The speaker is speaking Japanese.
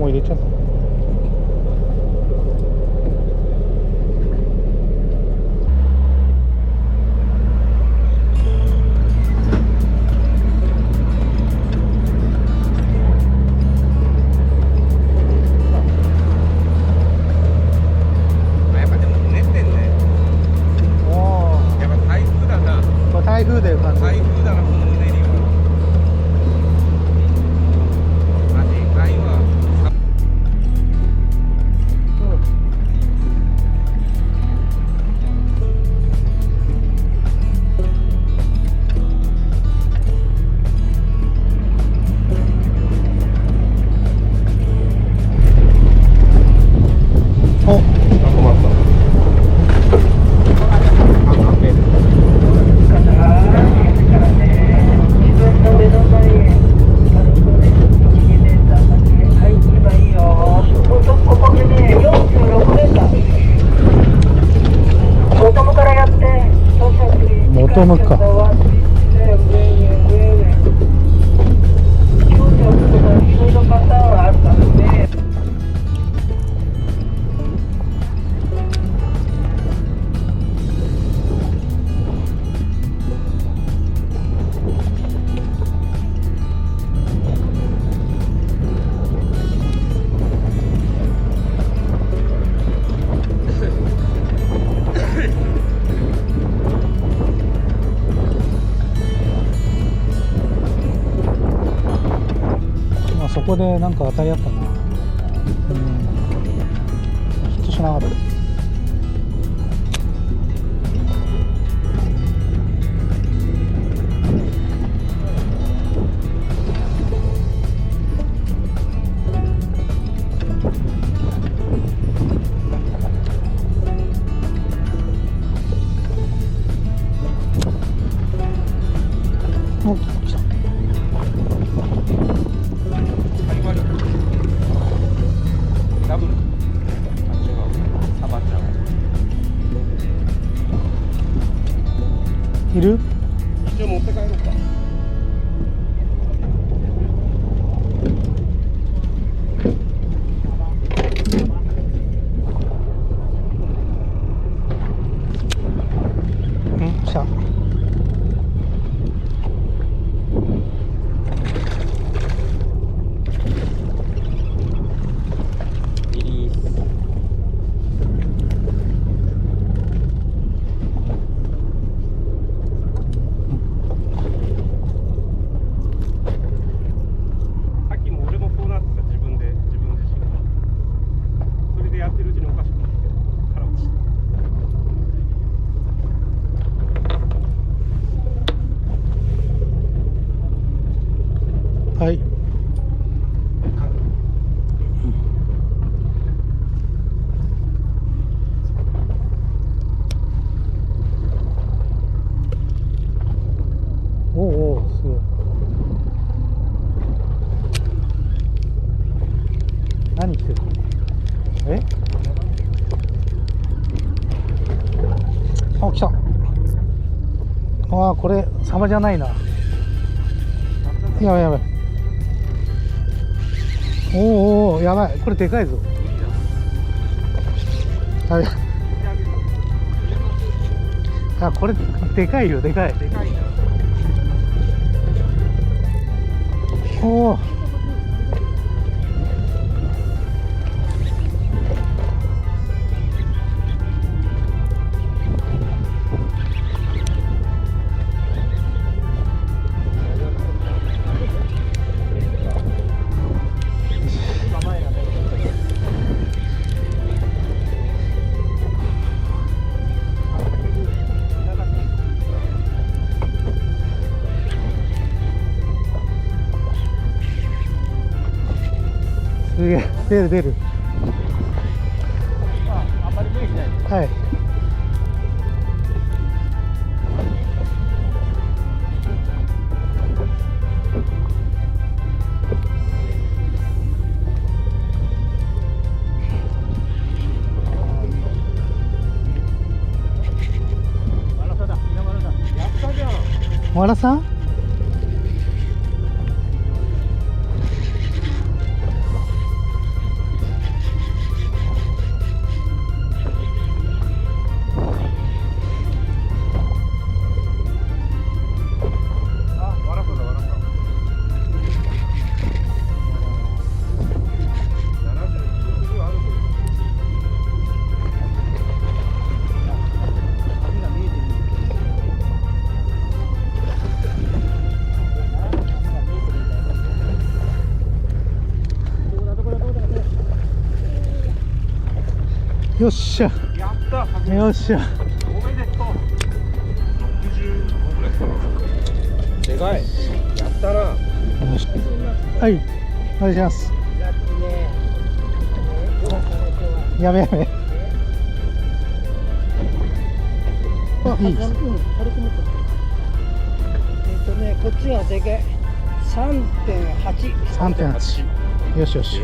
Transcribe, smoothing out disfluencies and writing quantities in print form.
も入れちゃった。台風だよ、完全に。台風だな、このうねりは。ラインは。お、止まった。元向か。そこでなんか当たりあったな。ヒットしなかった。お、来た。ダブル。あ、違う。サバちゃん。いる？一応持って帰ろうか。来た。リリース。さっきも俺もそうなってた、自分自身が。それでやってるうちにおかしくなって腹落ちた。はい。おお、すごい。何来てる？え？あ、来た。ああ、これサバじゃないな。やばいやばい。おーおー、やばい。これでかいぞ。はい。あ、これでかいよ、でかい。でかいな。おお。すげえ、出る出る。あんまり無理しないで。はい。わらさん？よっしゃ。やったー。よっしゃ。おめでとう。65ぐらいですか。でかい。やったな。よし。はい。お願いします。やべやべ。いいです。こっちはでかい。3.8。3.8。よしよし。